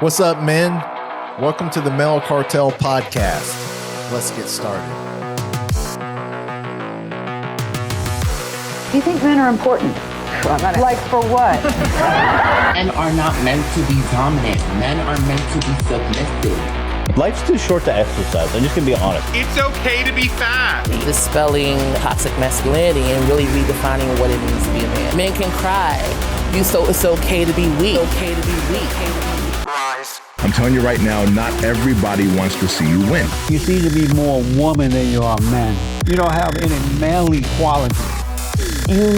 What's up, men? Welcome to the Male Cartel podcast. Let's get started. Do you think men are important? Like for what? Men are not meant to be dominant. Men are meant to be submissive. Life's too short to exercise. I'm just gonna be honest. It's okay to be fat. Dispelling toxic masculinity and really redefining what it means to be a man. Men can cry. So it's okay to be weak. It's okay to be weak. I'm telling you right now, not everybody wants to see you win. You seem to be more woman than you are man. You don't have any manly qualities. You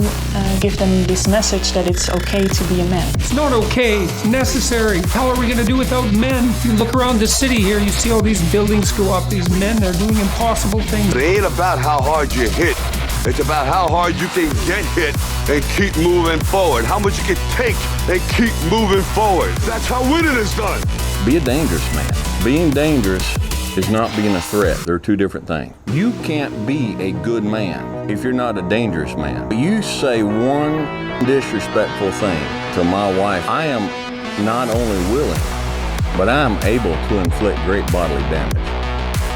give them this message that it's okay to be a man. It's not okay, it's necessary. How are we going to do without men? You look around the city here, you see all these buildings go up, these men, they're doing impossible things. It ain't about how hard you hit. It's about how hard you can get hit and keep moving forward. How much you can take and keep moving forward. That's how winning is done. Be a dangerous man. Being dangerous is not being a threat. They're two different things. You can't be a good man if you're not a dangerous man. You say one disrespectful thing to my wife, I am not only willing, but I'm able to inflict great bodily damage.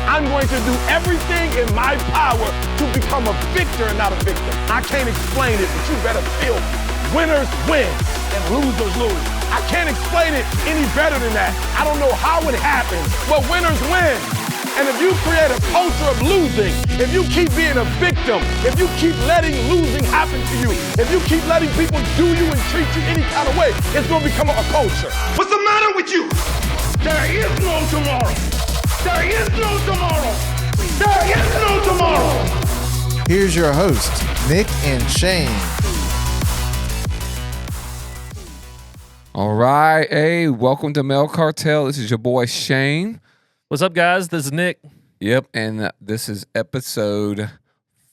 I'm going to do everything in my power to become a victor and not a victim. I can't explain it, but you better feel me. Winners win and losers lose. I can't explain it any better than that. I don't know how it happens, but winners win. And if you create a culture of losing, if you keep being a victim, if you keep letting losing happen to you, if you keep letting people do you and treat you any kind of way, it's going to become a culture. What's the matter with you? There is no tomorrow. There is no tomorrow. There is no tomorrow. Here's your host, Nick and Shane. All right. Hey, welcome to Male Cartel. This is your boy Shane. What's up, guys? This is Nick. Yep. And this is episode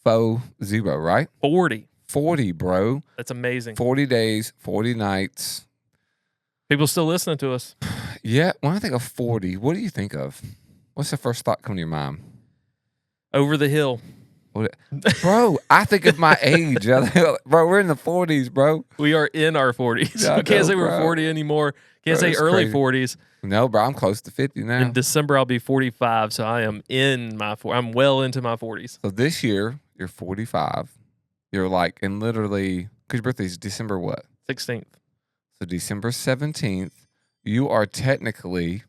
40, right? 40. 40, bro. That's amazing. 40 days, 40 nights. People still listening to us. Yeah. When I think of 40, what do you think of? What's the first thought come to your mind? Over the hill. Bro, I think of my age. Bro, we're in the 40s, bro. We are in our 40s. Yeah, we can't say we're 40 anymore. Can't say early crazy. 40s. No, bro, I'm close to 50 now. In December, I'll be 45, so I am in my I'm well into my 40s. So this year, you're 45. You're like, and literally, because your birthday is December what? 16th. So December 17th, you are technically,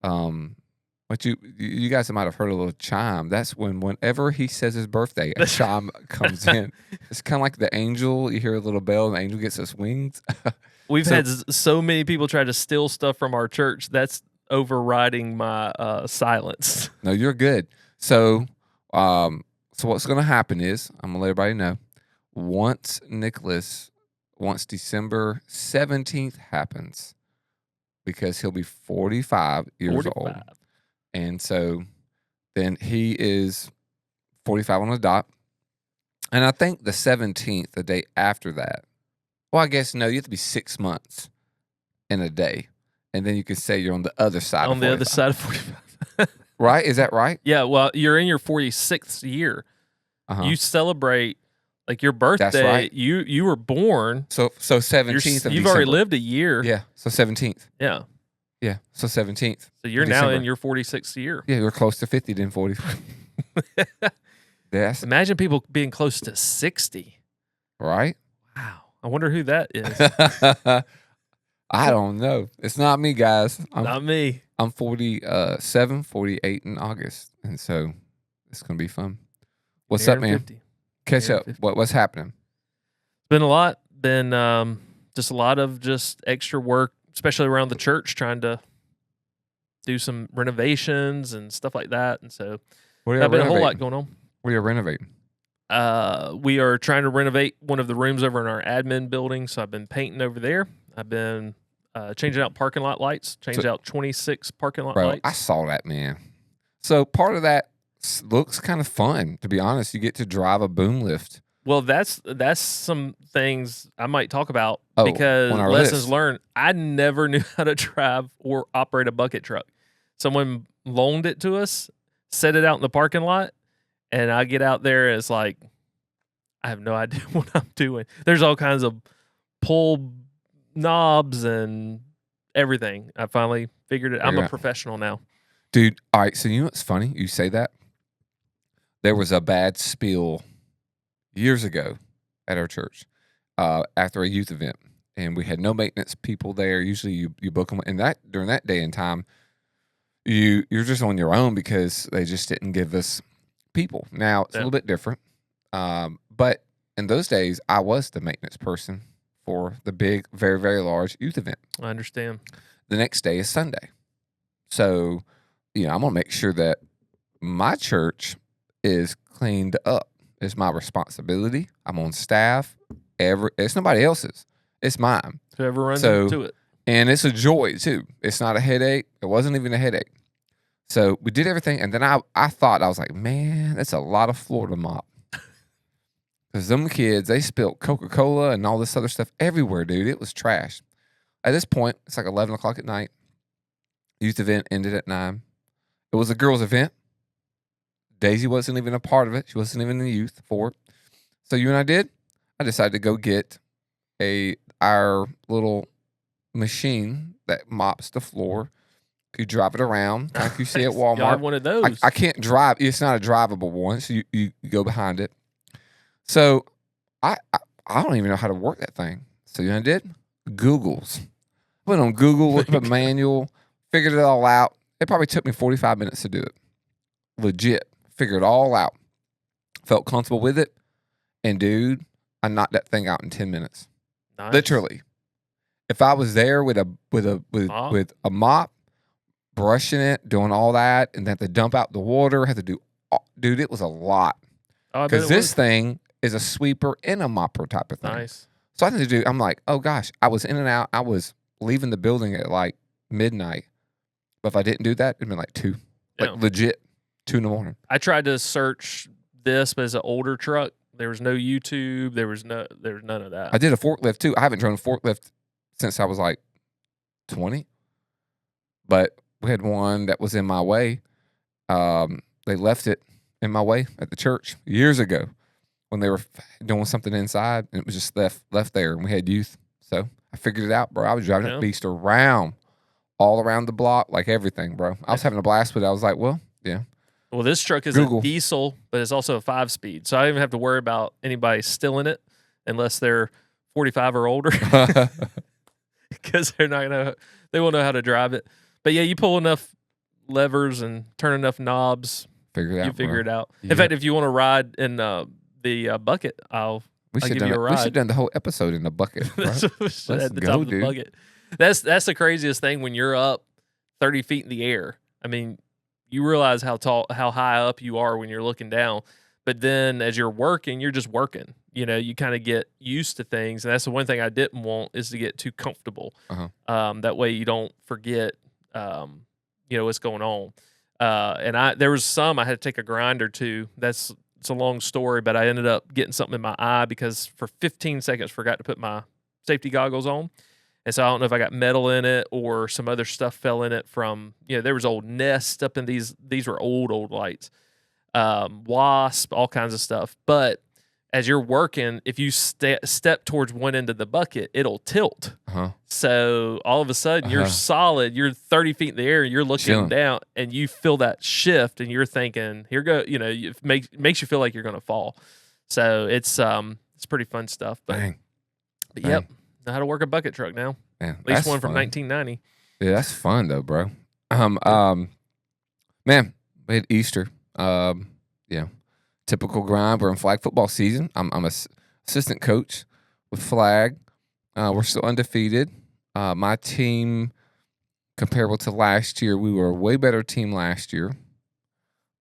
but you guys might have heard a little chime. That's whenever he says his birthday, a chime comes in. It's kind of like the angel. You hear a little bell, and the angel gets its wings. We've had so many people try to steal stuff from our church. That's overriding my silence. No, you're good. So what's going to happen is, I'm going to let everybody know, once December 17th happens, because he'll be 45 years old. And so then he is 45 on the dot. And I think the 17th, the day after that, well, I guess, no, you have to be 6 months in a day. And then you can say you're on the other side of 45. On the other side of 45. Right? Is that right? Yeah, well, you're in your 46th year. Uh-huh. You celebrate, like, your birthday. That's right. You were born. So 17th of December. You've already lived a year. Yeah, so 17th. Yeah. Yeah, so 17th. So you're now in your 46th year. Yeah, you're close to 50 then 40. Imagine people being close to 60. Right? Wow. I wonder who that is. I don't know. It's not me, guys. Not me. I'm 47, 48 in August. And so it's going to be fun. What's up, man? 50. Catch up. What's happening? It's been a lot. Been just a lot of just extra work, especially around the church, trying to do some renovations and stuff like that. And so there's been a whole lot going on. What are you renovating? We are trying to renovate one of the rooms over in our admin building. So I've been painting over there. I've been changing out parking lot lights, out 26 parking lot lights. I saw that, man. So part of that looks kind of fun, to be honest. You get to drive a boom lift. Well, that's some things I might talk about because lessons learned. I never knew how to drive or operate a bucket truck. Someone loaned it to us, set it out in the parking lot, and I get out there and it's like, I have no idea what I'm doing. There's all kinds of pull knobs and everything. I finally figured it. I'm a professional now. Dude, all right, so you know what's funny? You say that. There was a bad spill years ago at our church after a youth event, and we had no maintenance people there. Usually you book them, and that during that day and time, you're just on your own because they just didn't give us people. Now, it's a little bit different, but in those days, I was the maintenance person for the big, very, very large youth event. I understand. The next day is Sunday. So, I'm going to make sure that my church is cleaned up. It's my responsibility. I'm on staff. It's nobody else's. It's mine. Whoever runs into it. And it's a joy, too. It's not a headache. It wasn't even a headache. So we did everything. And then I was like, man, that's a lot of floor to mop. Because them kids, they spilled Coca-Cola and all this other stuff everywhere, dude. It was trash. At this point, it's like 11 o'clock at night. Youth event ended at 9. It was a girls' event. Daisy wasn't even a part of it. She wasn't even in the youth for it. So you and I decided to go get our little machine that mops the floor. You drive it around like you see at Walmart. Y'all have one of those. I can't drive. It's not a drivable one, so you go behind it. So I don't even know how to work that thing. So you know what I did? Googles. Went on Google, looked up a manual, figured it all out. It probably took me 45 minutes to do it. Legit. Figured it all out. Felt comfortable with it. And dude, I knocked that thing out in 10 minutes. Nice. Literally. If I was there with a mop, brushing it, doing all that, and then have to dump out the water, had to do, dude, it was a lot. Because this thing is a sweeper and a mopper type of thing. Nice. So I had to do, I'm like, oh gosh, I was in and out. I was leaving the building at like midnight. But if I didn't do that, it'd been like 2. Like legit 2 in the morning. I tried to search this, but it's an older truck. There was no YouTube. There was none of that. I did a forklift too. I haven't driven a forklift since I was like 20. But we had one that was in my way. They left it in my way at the church years ago when they were doing something inside, and it was just left there, and we had youth. So I figured it out, bro. I was driving that beast around, all around the block, like everything, bro. I was having a blast with it. I was like, well, yeah. Well, this truck is a diesel, but it's also a 5-speed, so I don't even have to worry about anybody stealing it unless they're 45 or older, because they won't know how to drive it. But yeah, you pull enough levers and turn enough knobs, you figure it out. In fact, if you want to ride in the bucket, I'll give you a ride. We should have done the whole episode in the bucket. Let's at the go, top of the dude. bucket. That's the craziest thing when you're up 30 feet in the air. I mean, you realize how high up you are when you're looking down. But then as you're working, you're just working. You kind of get used to things. And that's the one thing I didn't want, is to get too comfortable. That way you don't forget, what's going on. And there was some I had to take a grinder to. It's a long story, but I ended up getting something in my eye because for 15 seconds forgot to put my safety goggles on. And so I don't know if I got metal in it or some other stuff fell in it from, there was old nests up in these were old lights, wasp, all kinds of stuff. But as you're working, if you step towards one end of the bucket, it'll tilt. So all of a sudden you're solid, you're 30 feet in the air, you're looking down, and you feel that shift, and you're thinking, here go, it makes you feel like you're going to fall. So it's pretty fun stuff. But yep. Know how to work a bucket truck now. Man, at least one from 1990. Yeah, that's fun though, bro. Man, we had Easter. Typical grind. We're in flag football season. I'm a assistant coach with flag. We're still undefeated. My team, comparable to last year, we were a way better team last year.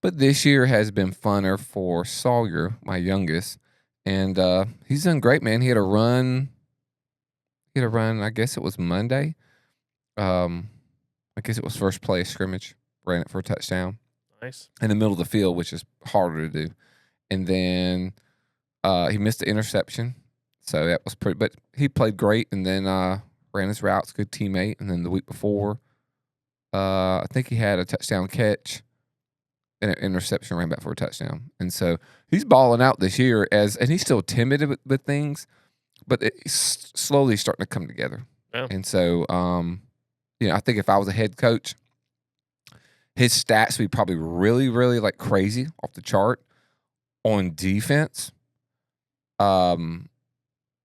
But this year has been funner for Sawyer, my youngest, and he's done great, man. He had a run. I guess it was Monday. I guess it was first play of scrimmage. Ran it for a touchdown. Nice. In the middle of the field, which is harder to do. And then he missed the interception. So that was pretty. But he played great, and then ran his routes, good teammate. And then the week before, I think he had a touchdown catch and an interception, ran back for a touchdown. And so he's balling out this year, and he's still timid with things. But it's slowly starting to come together. Yeah. And so, I think if I was a head coach, his stats would be probably really, really like crazy off the chart on defense.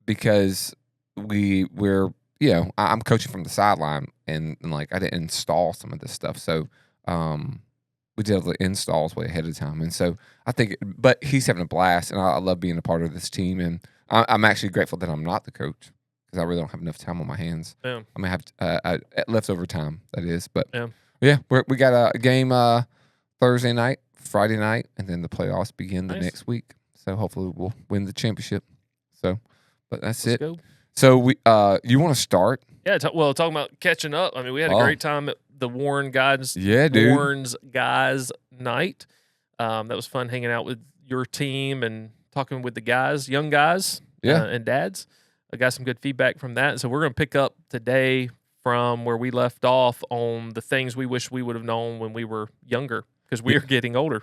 Because I'm coaching from the sideline and like I didn't install some of this stuff. So, we did the installs way ahead of time. And so I think, but he's having a blast and I love being a part of this team. And I'm actually grateful that I'm not the coach because I really don't have enough time on my hands. Yeah. I'm going to have leftover time, that is. But yeah, we got a game Thursday night, Friday night, and then the playoffs begin the next week. So hopefully we'll win the championship. So, but that's Let's it. Go. So you want to start? Yeah. Talking about catching up. I mean, we had a great time at the Warren Guys. Yeah, dude. Warren's Guys Night. That was fun hanging out with your team and talking with the guys, young guys, and dads. I got some good feedback from that. So we're going to pick up today from where we left off on the things we wish we would have known when we were younger because we are getting older.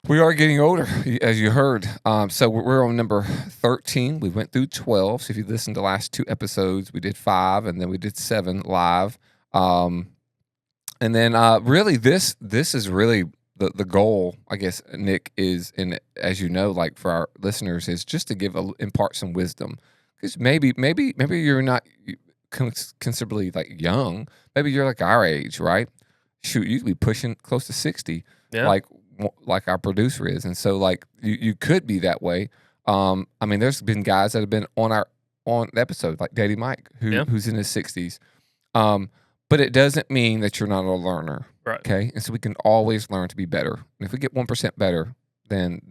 We are getting older, as you heard. So we're on number 13. We went through 12. So if you listened to the last 2 episodes, we did 5, and then we did 7 live. And then really this is really the goal, I guess, Nick, is, and as you know, like for our listeners, is just to impart some wisdom. Because maybe you're not considerably like young. Maybe you're like our age, right? Shoot, you could be pushing close to 60. Yeah. Like our producer is. And so like you could be that way. I mean, there's been guys that have been on the episode, like Daddy Mike, who's in his 60s. But it doesn't mean that you're not a learner. Right. Okay. And so we can always learn to be better. And if we get 1% better, then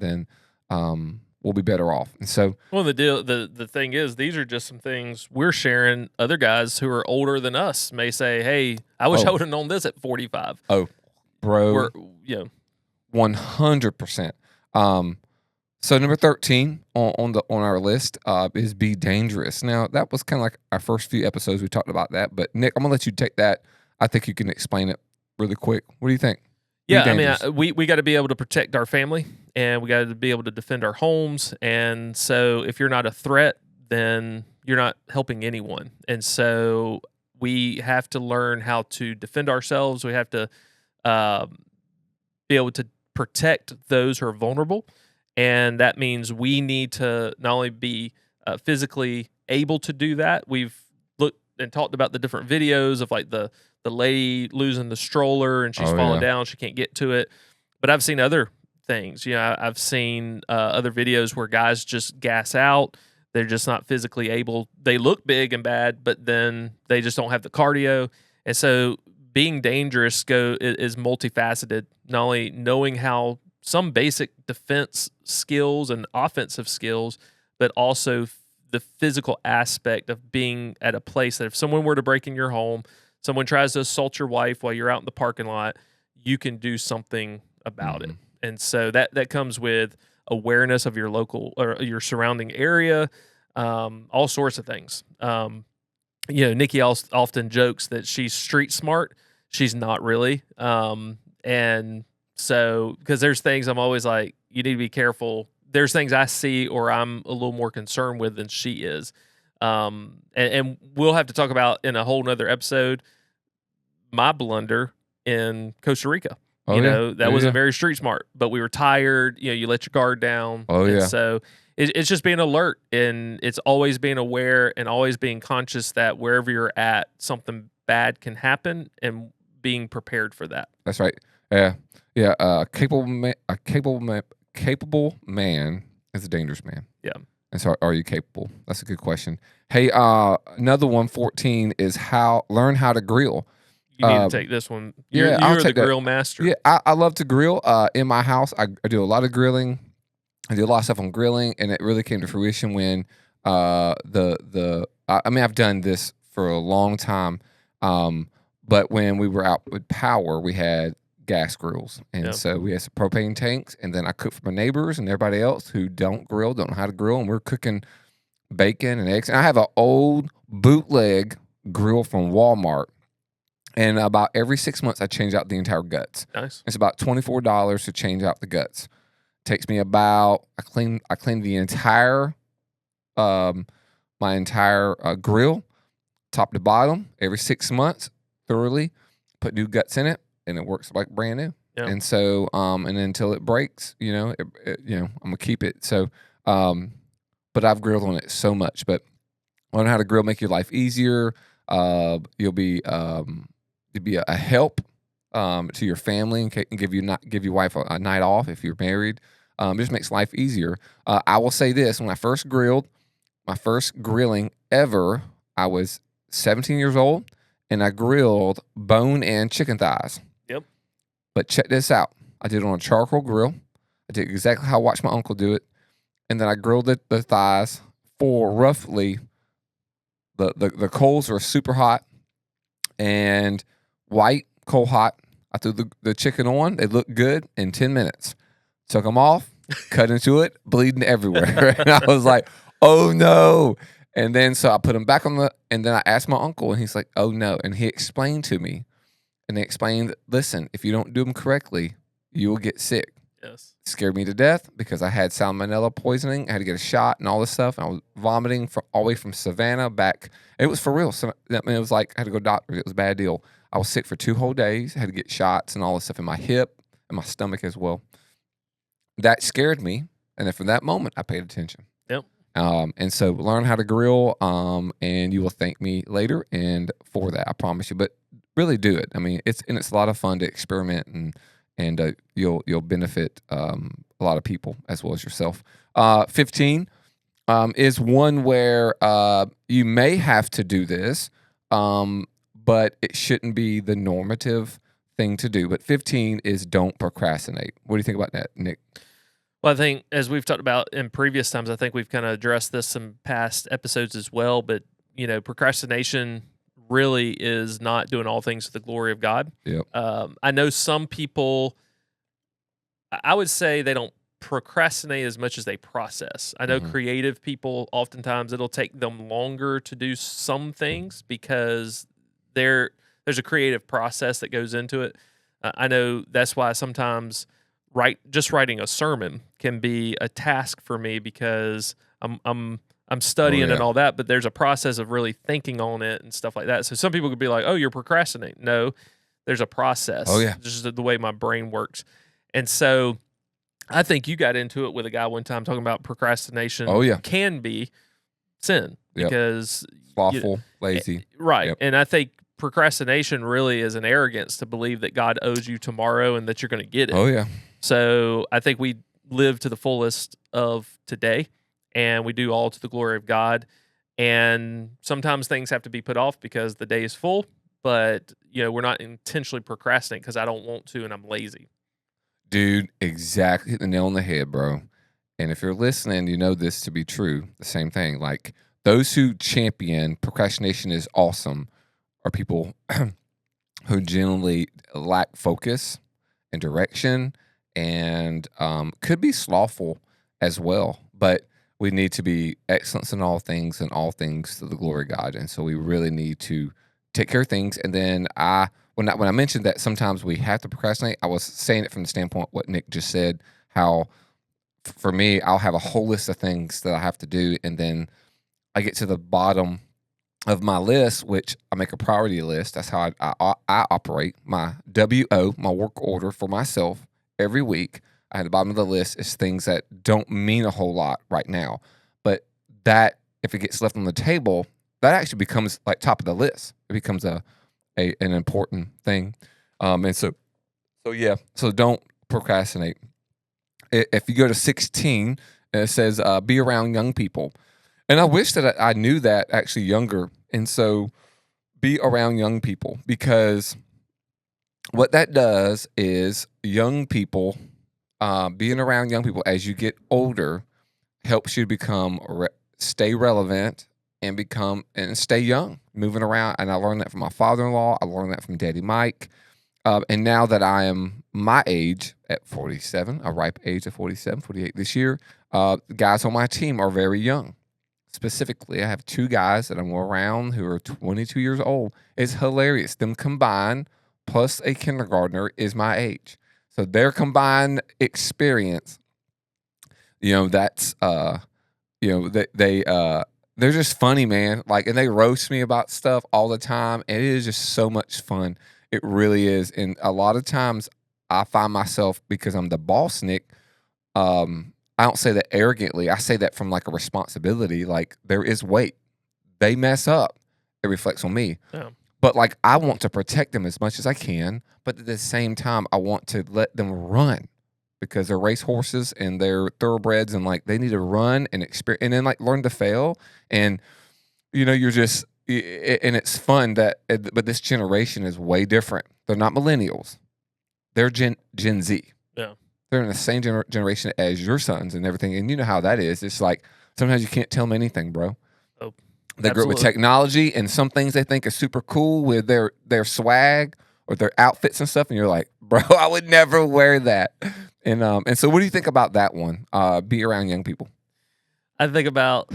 we'll be better off. And so the thing is, these are just some things we're sharing. Other guys who are older than us may say, "Hey, I wish I would have known this at 45." Oh, bro. We're 100%. So number 13 on our list is be dangerous. Now that was kind of like our first few episodes. We talked about that, but Nick, I'm gonna let you take that. I think you can explain it really quick. What do you think? Yeah, I mean, we got to be able to protect our family, and we got to be able to defend our homes. And so, if you're not a threat, then you're not helping anyone. And so, we have to learn how to defend ourselves. We have to be able to protect those who are vulnerable. And that means we need to not only be physically able to do that. We've looked and talked about the different videos of like the lady losing the stroller and she's falling down. She can't get to it. But I've seen other things. I've seen other videos where guys just gas out. They're just not physically able. They look big and bad, but then they just don't have the cardio. And so being dangerous is multifaceted, not only knowing how some basic defense skills and offensive skills, but also the physical aspect of being at a place that if someone were to break in your home, someone tries to assault your wife while you're out in the parking lot, you can do something about it. And so that comes with awareness of your local or your surrounding area, all sorts of things. Nikki often jokes that she's street smart. She's not really. And so, because there's things I'm always like, you need to be careful. There's things I see or I'm a little more concerned with than she is. And we'll have to talk about in a whole nother episode, my blunder in Costa Rica. That wasn't very street smart, but we were tired. You let your guard down. So it's just being alert, and it's always being aware and always being conscious that wherever you're at, something bad can happen and being prepared for that. That's right. Yeah. A capable man is a dangerous man. Yeah. And so, are you capable? That's a good question. Hey, another one, 14, is learn how to grill. You need to take this one. You're the grill master. Yeah, I love to grill. In my house, I do a lot of grilling. I do a lot of stuff on grilling, and it really came to fruition when I've done this for a long time, but when we were out with power, we had gas grills, and so we had some propane tanks, and then I cooked for my neighbors and everybody else who don't know how to grill, and we're cooking bacon and eggs. And I have an old bootleg grill from Walmart. And about every 6 months, I change out the entire guts. Nice. It's about $24 to change out the guts. Takes me about I clean the entire my entire grill top to bottom every 6 months, thoroughly, put new guts in it, and it works like brand new. Yep. And so, and until it breaks, I'm gonna keep it. So, but I've grilled on it so much. But learn how to grill, make your life easier. You'll be a help to your family and give your wife a night off if you're married. Just makes life easier. I will say this: when I first grilled, my first grilling ever, I was 17 years old, and I grilled bone-in chicken thighs. Yep. But check this out. I did it on a charcoal grill. I did exactly how I watched my uncle do it. And then I grilled the thighs for roughly, the coals were super hot and white, coal hot. I threw the chicken on. It looked good in 10 minutes. Took them off, cut into it, bleeding everywhere. And I was like, oh no. And then so I put them back and then I asked my uncle, and he's like, oh no. And he explained to me, and they explained, listen, if you don't do them correctly, you will get sick. Yes. It scared me to death because I had salmonella poisoning. I had to get a shot and all this stuff. And I was vomiting all the way from Savannah back. It was for real. So, it was like I had to go to doctor. It was a bad deal. I was sick for 2 whole days. I had to get shots and all this stuff in my hip and my stomach as well. That scared me. And then from that moment, I paid attention. Yep. And so learn how to grill, and you will thank me later and for that, I promise you. But really do it. I mean, it's a lot of fun to experiment, and you'll benefit a lot of people as well as yourself. 15 is one where you may have to do this, but it shouldn't be the normative thing to do. But 15 is don't procrastinate. What do you think about that, Nick? Well, I think as we've talked about in previous times, I think we've kind of addressed this in past episodes as well. But, procrastination really is not doing all things to the glory of God. Yep. I know some people, I would say they don't procrastinate as much as they process. I know creative people, oftentimes it'll take them longer to do some things because there's a creative process that goes into it. I know that's why sometimes just writing a sermon can be a task for me because I'm studying and all that, but there's a process of really thinking on it and stuff like that. So some people could be like, "Oh, you're procrastinating." No, there's a process. Oh yeah, just the way my brain works. And so I think you got into it with a guy one time talking about procrastination. Oh yeah, can be sin because slothful, lazy, right? Yep. And I think procrastination really is an arrogance to believe that God owes you tomorrow and that you're going to get it. Oh yeah. So I think we live to the fullest of today, and we do all to the glory of God. And sometimes things have to be put off because the day is full, but we're not intentionally procrastinating because I don't want to and I'm lazy. Dude, exactly. Hit the nail on the head, bro. And if you're listening, you know this to be true. The same thing. Like those who champion procrastination is awesome are people who generally lack focus and direction and could be slothful as well. But we need to be excellence in all things and all things to the glory of God. And so we really need to take care of things. And then when I mentioned that sometimes we have to procrastinate, I was saying it from the standpoint what Nick just said, how for me, I'll have a whole list of things that I have to do. And then I get to the bottom of my list, which I make a priority list. That's how I operate. My WO, my work order for myself every week. At the bottom of the list is things that don't mean a whole lot right now. But that, if it gets left on the table, that actually becomes like top of the list. It becomes an important thing. And so don't procrastinate. If you go to 16, it says be around young people. And I wish that I knew that actually younger. And so be around young people, because what that does is young people, being around young people as you get older helps you become stay relevant and stay young, moving around. And I learned that from my father-in-law. I learned that from Daddy Mike. And now that I am my age at 47, a ripe age of 47, 48 this year, guys on my team are very young. Specifically, I have 2 guys that I'm around who are 22 years old. It's hilarious. Them combined plus a kindergartner is my age. So their combined experience, that's, they they're just funny, man. Like, and they roast me about stuff all the time, and it is just so much fun. It really is. And a lot of times I find myself, because I'm the boss, Nick, I don't say that arrogantly. I say that from like a responsibility. Like, there is weight. They mess up. It reflects on me. Yeah. But like, I want to protect them as much as I can. But at the same time, I want to let them run, because they're race horses and they're thoroughbreds, and like they need to run and experience, and then like learn to fail. And you're just, and it's fun that, but this generation is way different. They're not millennials. They're Gen Z. Yeah. They're in the same generation as your sons and everything. And you know how that is. It's like, sometimes you can't tell them anything, bro. Oh, they grew up with technology, and some things they think are super cool with their swag or their outfits and stuff. And you're like, bro, I would never wear that. And so what do you think about that one? Be around young people. I think about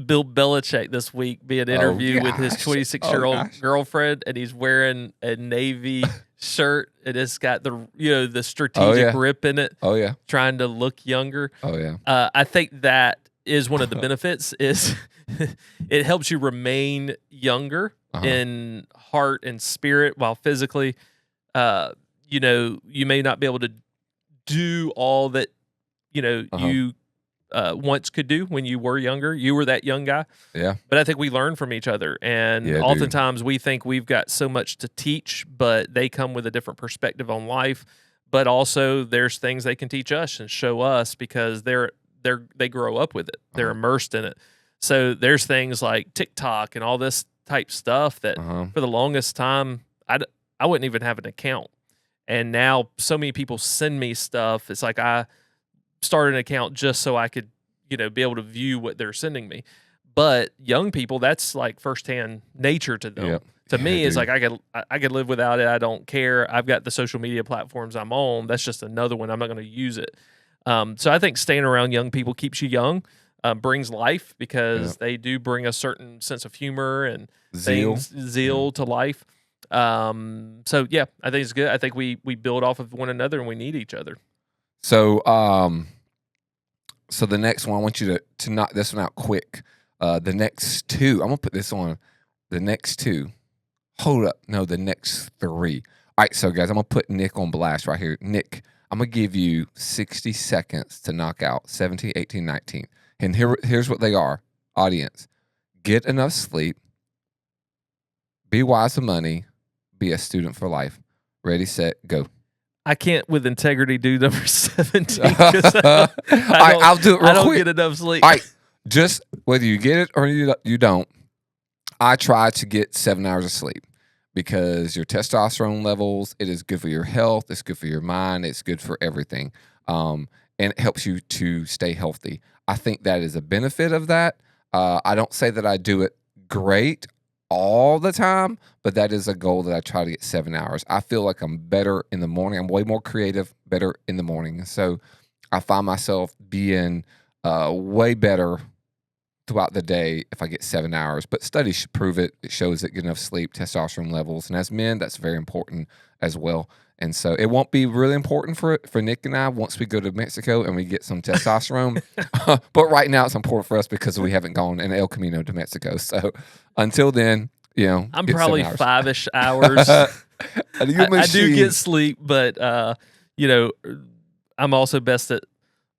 Bill Belichick this week being interviewed with his 26-year-old girlfriend, and he's wearing a navy shirt, and it's got the strategic rip in it. Oh yeah, trying to look younger. Oh yeah. I think that is one of the benefits. Is it helps you remain younger in heart and spirit, while physically, you may not be able to do all that you once could do when you were younger. You were that young guy. Yeah. But I think we learn from each other. And oftentimes we think we've got so much to teach, but they come with a different perspective on life. But also there's things they can teach us and show us, because they grow up with it. They're immersed in it. So there's things like TikTok and all this type stuff that for the longest time, I wouldn't even have an account. And now so many people send me stuff. It's like I started an account just so I could, be able to view what they're sending me. But young people, that's like firsthand nature to them. Yep. To me, it's like I could live without it. I don't care. I've got the social media platforms I'm on. That's just another one. I'm not going to use it. So I think staying around young people keeps you young, brings life, because they do bring a certain sense of humor and zeal to life. So yeah, I think it's good. I think we build off of one another, and we need each other. So, so the next one, I want you to knock this one out quick. The next two, I'm gonna put this on. The next two, hold up, no, the next three. All right, so guys, I'm gonna put Nick on blast right here. Nick, I'm gonna give you 60 seconds to knock out 17, 18, 19. And here's what they are, audience. Get enough sleep. Be wise with money. Be a student for life. Ready, set, go. I can't with integrity do number 17. I'll do it real quick. I don't get enough sleep. All right, just whether you get it or you don't, I try to get 7 hours of sleep, because your testosterone levels, it is good for your health, it's good for your mind, it's good for everything, and it helps you to stay healthy. I think that is a benefit of that. I don't say that I do it great all the time, but that is a goal that I try to get 7 hours. I feel like I'm better in the morning. I'm way more creative, better in the morning. So I find myself being way better throughout the day if I get 7 hours. But studies should prove it. It shows that get enough sleep, testosterone levels. And as men, that's very important as well. And so it won't be really important for Nick and I once we go to Mexico and we get some testosterone. But right now it's important for us because we haven't gone in El Camino to Mexico. So until then, I'm probably 5-ish hours. I do get sleep, but I'm also best at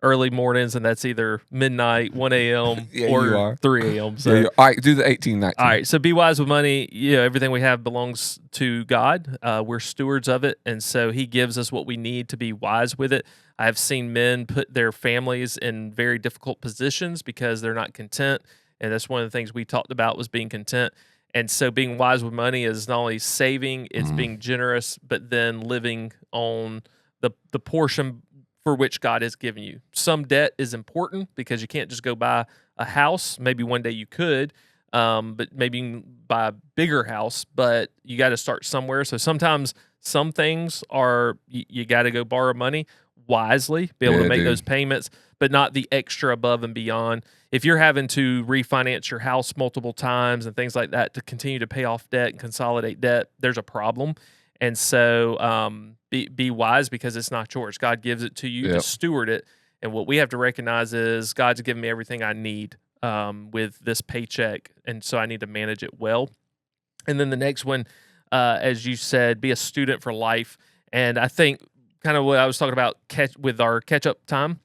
early mornings, and that's either midnight, 1 a.m. or 3 a.m. So, all right, do the 18, 19. All right, so be wise with money. Everything we have belongs to God. We're stewards of it, and so He gives us what we need to be wise with it. I have seen men put their families in very difficult positions because they're not content, and that's one of the things we talked about was being content. And so being wise with money is not only saving, it's being generous, but then living on the portion for which God has given you. Some debt is important because you can't just go buy a house. Maybe one day you could, but maybe you can buy a bigger house, but you got to start somewhere. So sometimes some things are, you got to go borrow money wisely, be able to make those payments, but not the extra above and beyond. If you're having to refinance your house multiple times and things like that to continue to pay off debt and consolidate debt, there's a problem. And so be wise, because it's not yours. God gives it to you to steward it. And what we have to recognize is God's given me everything I need. with this paycheck, and so I need to manage it well. And then the next one, as you said, be a student for life. And I think kind of what I was talking about with our catch-up time,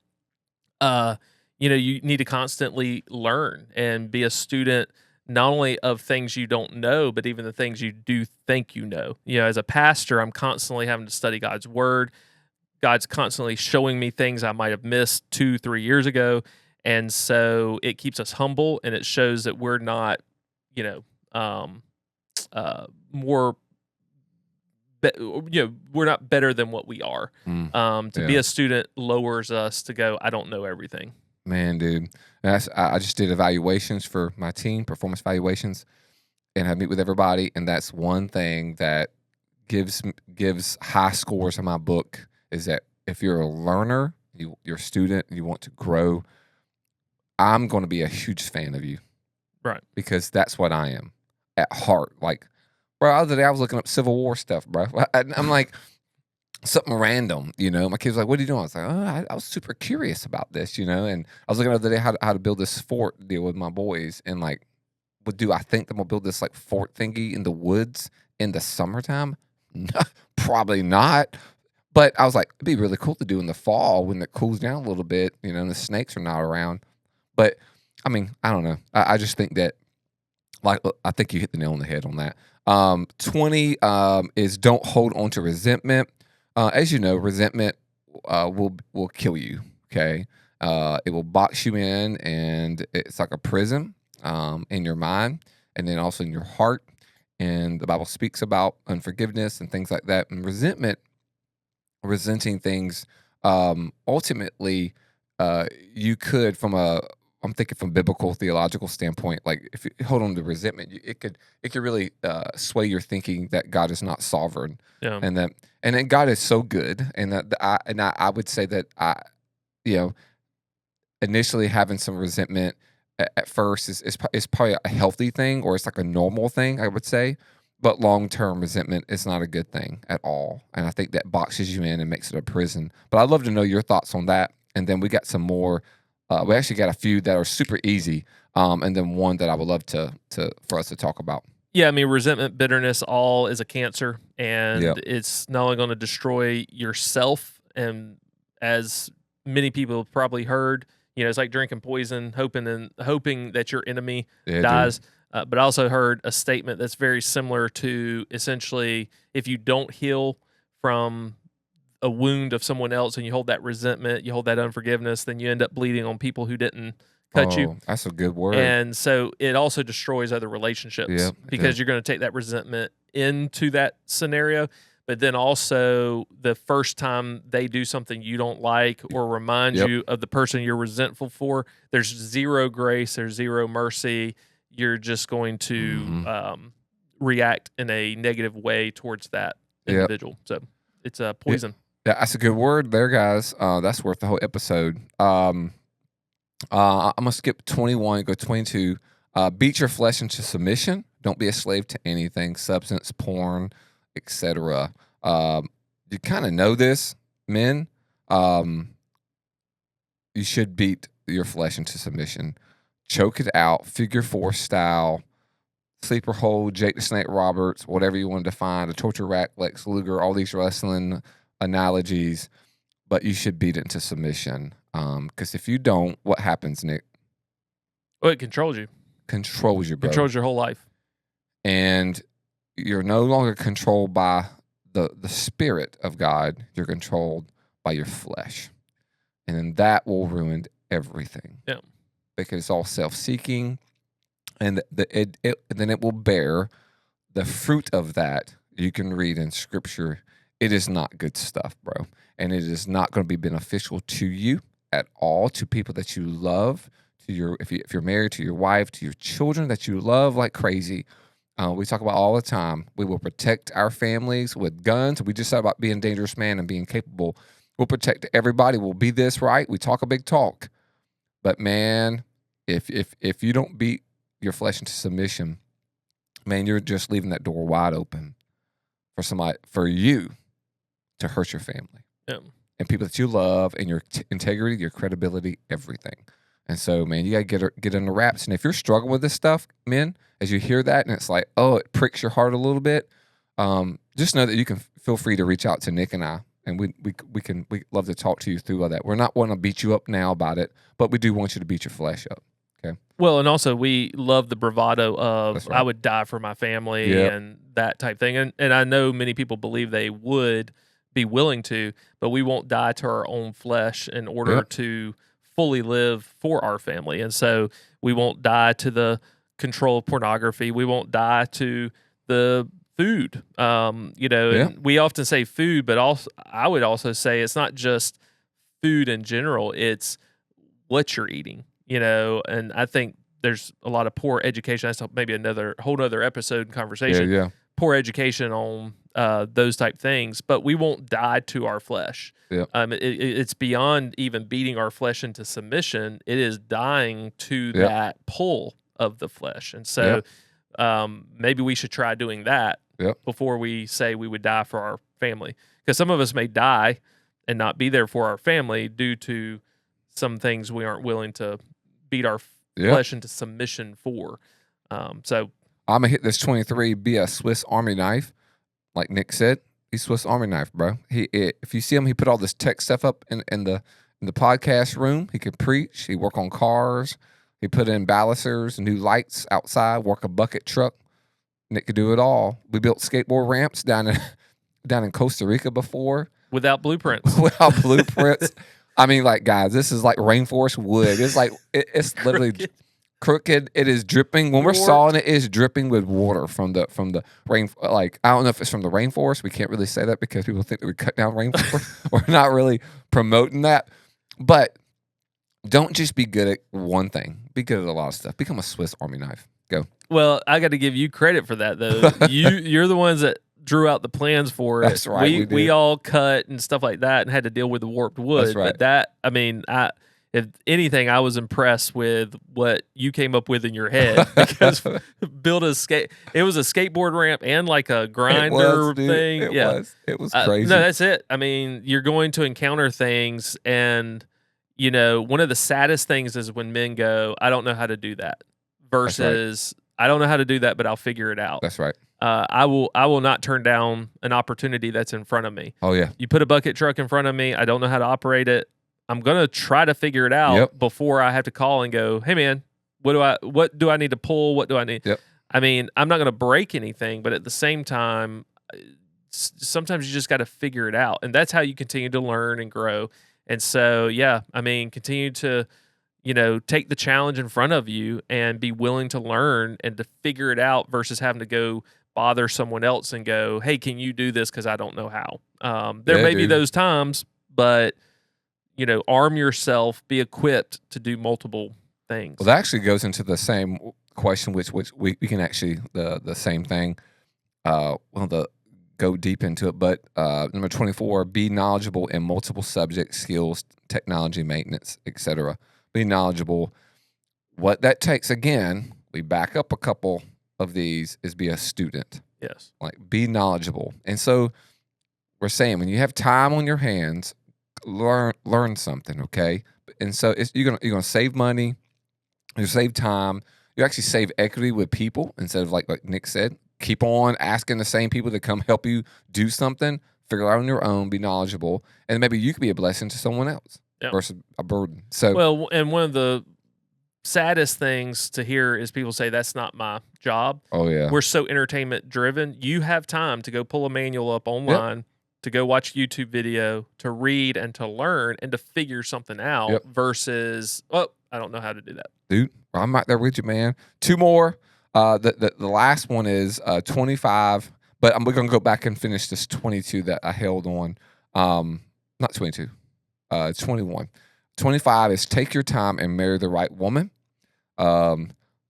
you need to constantly learn and be a student, not only of things you don't know, but even the things you do think you know. As a pastor, I'm constantly having to study God's word. God's constantly showing me things I might have missed 2-3 years ago. And so it keeps us humble, and it shows that we're not, we're not better than what we are. Be a student lowers us to go, I don't know everything. Man, dude, I just did evaluations for my team, performance evaluations, and I meet with everybody, and that's one thing that gives high scores in my book is that if you're a learner, you're a student, you want to grow, I'm going to be a huge fan of you. Right. Because that's what I am at heart. Like, bro, the other day I was looking up Civil War stuff, bro. I'm like, something random, My kid was like, what are you doing? I was like, I was super curious about this, And I was looking up the other day how to build this fort deal with my boys. And like, do I think I'm going to build this like fort thingy in the woods in the summertime? No, probably not. But I was like, it'd be really cool to do in the fall when it cools down a little bit, and the snakes are not around. But I mean, I don't know. I just think that, like, I think you hit the nail on the head on that. 20 is don't hold on to resentment. As you know, resentment will kill you. Okay, it will box you in, and it's like a prison in your mind, and then also in your heart. And the Bible speaks about unforgiveness and things like that, and resenting things. Ultimately, you could, I'm thinking from biblical theological standpoint, like if you hold on to resentment, it could really sway your thinking that God is not sovereign, and that God is so good, and I would say that initially having some resentment at first is probably a healthy thing, or it's like a normal thing, I would say. But long-term resentment is not a good thing at all, and I think that boxes you in and makes it a prison. But I'd love to know your thoughts on that, and then we got some more. We actually got a few that are super easy, and then one that I would love for us to talk about. Yeah, I mean, resentment, bitterness, all is a cancer, and it's not only going to destroy yourself, and as many people have probably heard, it's like drinking poison, hoping that your enemy dies. But I also heard a statement that's very similar to, essentially, if you don't heal from a wound of someone else and you hold that resentment, you hold that unforgiveness, then you end up bleeding on people who didn't cut you. That's a good word. And so it also destroys other relationships because you're going to take that resentment into that scenario. But then also the first time they do something you don't like or remind you of the person you're resentful for, there's zero grace, there's zero mercy. You're just going to react in a negative way towards that individual. So it's a poison. Yeah, that's a good word there, guys. That's worth the whole episode. I'm going to skip 21 and go 22. Beat your flesh into submission. Don't be a slave to anything, substance, porn, etc. You kind of know this, men. You should beat your flesh into submission. Choke it out, figure 4 style, sleeper hold, Jake the Snake Roberts, whatever you want to define, the torture rack, Lex Luger, all these wrestling analogies, but you should beat it into submission. Because if you don't, what happens, Nick? Well, it controls you. Controls you, bro. Controls your whole life. And you're no longer controlled by the Spirit of God. You're controlled by your flesh. And then that will ruin everything. Yeah. Because it's all self-seeking, and then it will bear the fruit of that. You can read in Scripture. It is not good stuff, bro, and it is not going to be beneficial to you at all. To people that you love, if you're married, to your wife, to your children that you love like crazy. We talk about all the time. We will protect our families with guns. We just said about being a dangerous man and being capable. We'll protect everybody. We'll be this right. We talk a big talk. But man, if you don't beat your flesh into submission, man, you're just leaving that door wide open for you to hurt your family. Yeah. And people that you love, and your integrity, your credibility, everything. And so, man, you got to get under wraps. And if you're struggling with this stuff, men, as you hear that and it's like, oh, it pricks your heart a little bit, just know that you can feel free to reach out to Nick and I, and we love to talk to you through all that. We're not wanting to beat you up now about it, but we do want you to beat your flesh up. Okay. Well, and also we love the bravado of right. I would die for my family and that type thing. And I know many people believe they would be willing to, but we won't die to our own flesh in order to fully live for our family. And so we won't die to the control of pornography. We won't die to the food. And we often say food, but also I would also say it's not just food in general, it's what you're eating. And I think there's a lot of poor education. That's maybe whole other episode and conversation. Yeah. Poor education on those type things, but we won't die to our flesh. Yeah. It's beyond even beating our flesh into submission. It is dying to that pull of the flesh. And so maybe we should try doing that before we say we would die for our family. Because some of us may die and not be there for our family due to some things we aren't willing to beat our flesh into submission for. So I'm gonna hit this 23. Be a Swiss Army knife, like Nick said. He's Swiss Army knife, bro. If you see him, he put all this tech stuff up in the podcast room. He could preach. He work on cars. He put in ballisters, new lights outside. Work a bucket truck. Nick could do it all. We built skateboard ramps down in Costa Rica before without blueprints. Without blueprints. I mean, like, guys, this is like rainforest wood. It's like it's literally crooked. It is dripping. When we're sawing it, it's dripping with water from the rain. Like, I don't know if it's from the rainforest. We can't really say that because people think that we cut down rainforest. We're not really promoting that. But don't just be good at one thing. Be good at a lot of stuff. Become a Swiss Army knife. Go. Well, I got to give you credit for that, though. You're the ones that drew out the plans for it. That's right. We all cut and stuff like that and had to deal with the warped wood. That's right. But if anything, I was impressed with what you came up with in your head because it was a skateboard ramp and like a grinder thing. It was crazy. No, that's it. I mean, you're going to encounter things, and one of the saddest things is when men go, "I don't know how to do that," versus "I don't know how to do that, but I'll figure it out." That's right. I will not turn down an opportunity that's in front of me. Oh yeah. You put a bucket truck in front of me. I don't know how to operate it. I'm gonna try to figure it out before I have to call and go, "Hey man, what do I need to pull? What do I need?" Yep. I mean, I'm not gonna break anything, but at the same time, sometimes you just got to figure it out, and that's how you continue to learn and grow. And so, continue to take the challenge in front of you and be willing to learn and to figure it out versus having to go bother someone else and go, "Hey, can you do this? Because I don't know how." There may be those times, but arm yourself, be equipped to do multiple things. Well, that actually goes into the same question, which we can actually the same thing. Go deep into it, but number 24: be knowledgeable in multiple subjects, skills, technology, maintenance, etc. Be knowledgeable. What that takes, again, we back up a couple of these, is be a student. Yes. Like, be knowledgeable. And so we're saying when you have time on your hands, learn something, okay? And so you're gonna save money, you save time, you actually save equity with people instead of like Nick said, keep on asking the same people to come help you do something, figure it out on your own, be knowledgeable, and maybe you could be a blessing to someone else versus a burden. So and one of the saddest things to hear is people say that's not my job. Oh yeah. We're so entertainment driven. You have time to go pull a manual up online, to go watch a YouTube video, to read and to learn and to figure something out versus, I don't know how to do that. Dude, I'm right there with you, man. Two more. The last one is 25, but we're going to go back and finish this 22 that I held on. Not 22, 21. 25 is take your time and marry the right woman.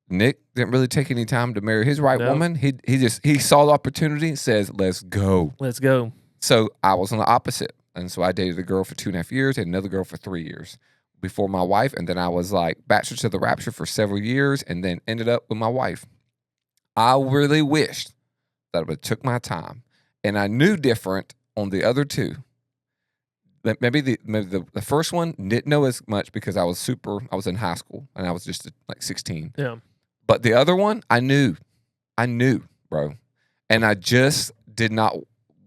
Nick didn't really take any time to marry his right woman. He saw the opportunity and says, let's go. Let's go. So I was on the opposite. And so I dated a girl for 2.5 years and another girl for 3 years before my wife. And then I was like bachelor to the rapture for several years and then ended up with my wife. I really wished that I would have took my time. And I knew different on the other two. maybe the first one didn't know as much because I was in high school and I was just like 16. Yeah. But the other one, I knew, bro. And I just did not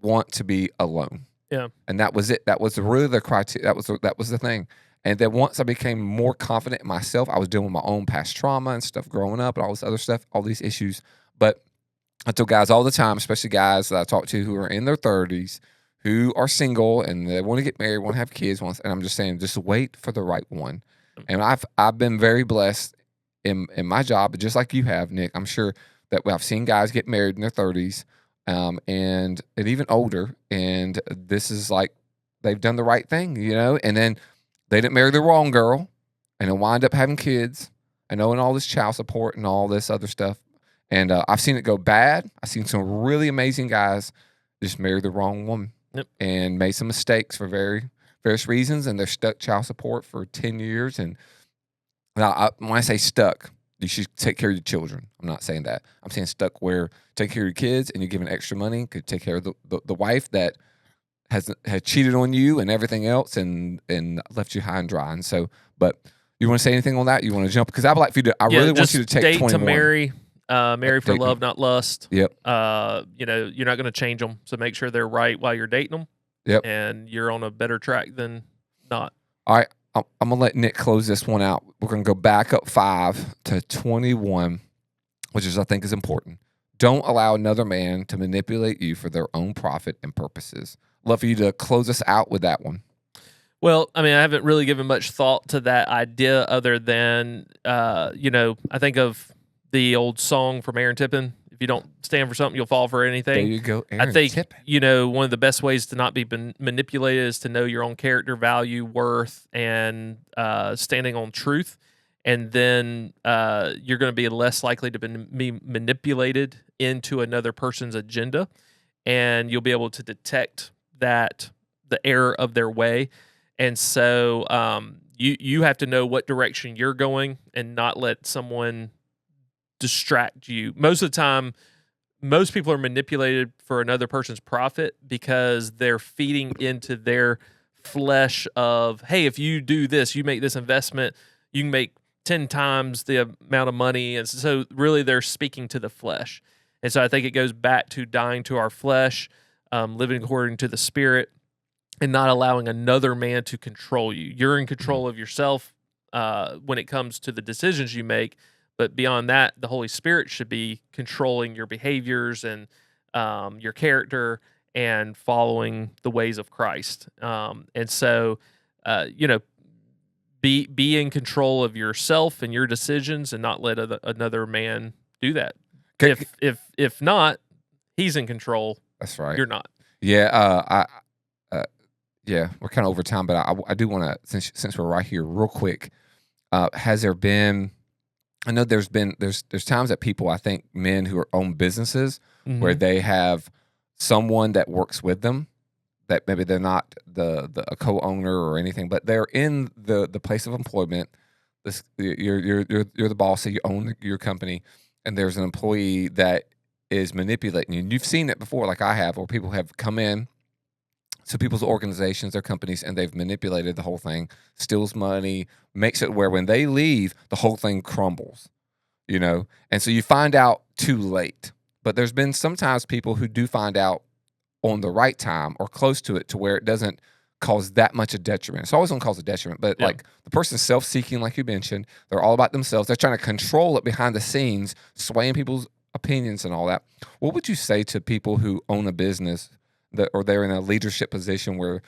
want to be alone. Yeah. And that was it. That was really the criteria. That was the thing. And then once I became more confident in myself, I was dealing with my own past trauma and stuff growing up and all this other stuff, all these issues. But I tell guys all the time, especially guys that I talk to who are in their 30s, who are single and they want to get married, want to have kids, and I'm just saying, just wait for the right one. And I've been very blessed in my job, just like you have, Nick. I'm sure that I've seen guys get married in their 30s and even older, and this is like they've done the right thing, and then they didn't marry the wrong girl, and then wind up having kids and owing all this child support and all this other stuff. And I've seen it go bad. I've seen some really amazing guys just marry the wrong woman and made some mistakes for various reasons, and they're stuck child support for 10 years. And when I say stuck, you should take care of your children. I'm not saying that. I'm saying stuck where take care of your kids and you're giving extra money, could take care of the wife that had cheated on you and everything else and left you high and dry. And so, but you want to say anything on that? You want to jump? Because I would like for you to, really want you to take date 21. To marry. Marry for love, not lust. Yep. You're not going to change them, so make sure they're right while you're dating them. Yep. And you're on a better track than not. All right. I'm going to let Nick close this one out. We're going to go back up 5 to 21, which I think is important. Don't allow another man to manipulate you for their own profit and purposes. Love for you to close us out with that one. Well, I haven't really given much thought to that idea other than, I think of the old song from Aaron Tippin, if you don't stand for something, you'll fall for anything. There you go, Aaron I think, Tippin. One of the best ways to not be manipulated is to know your own character, value, worth, and standing on truth. And then you're going to be less likely to be manipulated into another person's agenda. And you'll be able to detect the error of their way. And so you have to know what direction you're going and not let someone distract you. Most of the time, most people are manipulated for another person's profit because they're feeding into their flesh of, hey, if you do this, you make this investment, you can make 10 times the amount of money. And so really they're speaking to the flesh. And so I think it goes back to dying to our flesh, living according to the Spirit, and not allowing another man to control you. You're in control of yourself when it comes to the decisions you make. But beyond that, the Holy Spirit should be controlling your behaviors and your character and following the ways of Christ. And so, be in control of yourself and your decisions, and not let another man do that. Okay. If not, he's in control. That's right. You're not. Yeah. Yeah. We're kind of over time, but I do want to, since we're right here, real quick. Has there been? I know there's times that people, I think men who own businesses, where they have someone that works with them, that maybe they're not a co-owner or anything, but they're in the place of employment. You're the boss, so you own your company, and there's an employee that is manipulating you. And you've seen it before, like I have, where people have come in to people's organizations, their companies, and they've manipulated the whole thing, steals money, makes it where when they leave, the whole thing crumbles, And so you find out too late. But there's been sometimes people who do find out on the right time or close to it to where it doesn't cause that much a detriment. It's always going to cause a detriment, but like the person's self-seeking, like you mentioned, they're all about themselves. They're trying to control it behind the scenes, swaying people's opinions and all that. What would you say to people who own a business or they're in a leadership position where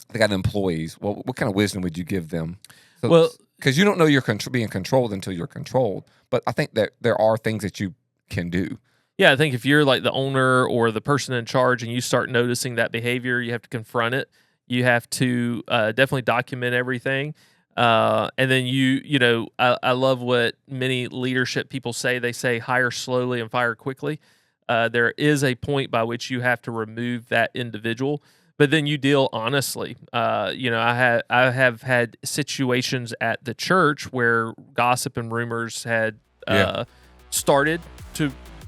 they got employees? What kind of wisdom would you give them? So, because you don't know you're being controlled until you're controlled. But I think that there are things that you can do. Yeah, I think if you're like the owner or the person in charge and you start noticing that behavior, you have to confront it. You have to definitely document everything. And then I love what many leadership people say. They say hire slowly and fire quickly. There is a point by which you have to remove that individual, but then you deal honestly. I have had situations at the church where gossip and rumors had started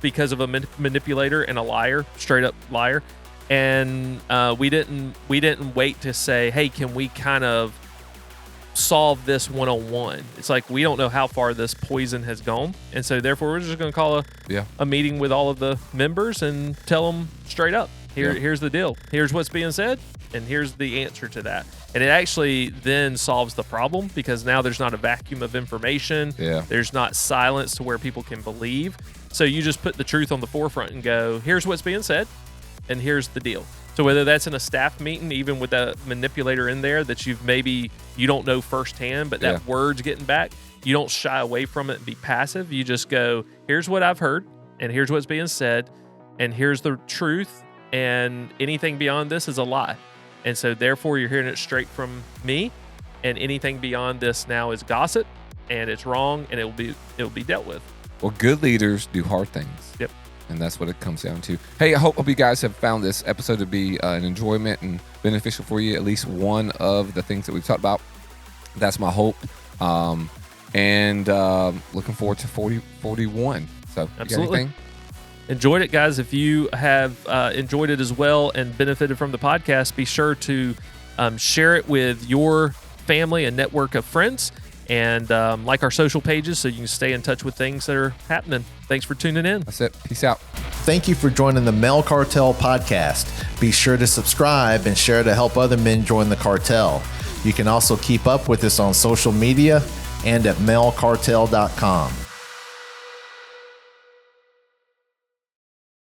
because of a manipulator and a liar, straight up liar. And we didn't wait to say, hey, can we kind of solve this one-on-one? It's like we don't know how far this poison has gone, and so therefore we're just going to call a meeting with all of the members and tell them straight up, here's the deal, here's what's being said, and here's the answer to that. And it actually then solves the problem, because now there's not a vacuum of information. There's not silence to where people can believe. So you just put the truth on the forefront and go, here's what's being said, and here's the deal. So whether that's in a staff meeting, even with a manipulator in there that you don't know firsthand, but that word's getting back, you don't shy away from it and be passive. You just go, here's what I've heard, and here's what's being said, and here's the truth, and anything beyond this is a lie. And so therefore you're hearing it straight from me, and anything beyond this now is gossip, and it's wrong, and it will be dealt with. Well, good leaders do hard things. Yep. And that's what it comes down to. Hey, I hope you guys have found this episode to be an enjoyment and beneficial for you. At least one of the things that we've talked about. That's my hope. And looking forward to 41. So, absolutely. Enjoyed it, guys. If you have enjoyed it as well and benefited from the podcast, be sure to share it with your family and network of friends. And like our social pages so you can stay in touch with things that are happening. Thanks for tuning in. That's it. Peace out. Thank you for joining the Male Cartel podcast. Be sure to subscribe and share to help other men join the cartel. You can also keep up with us on social media and at malecartel.com.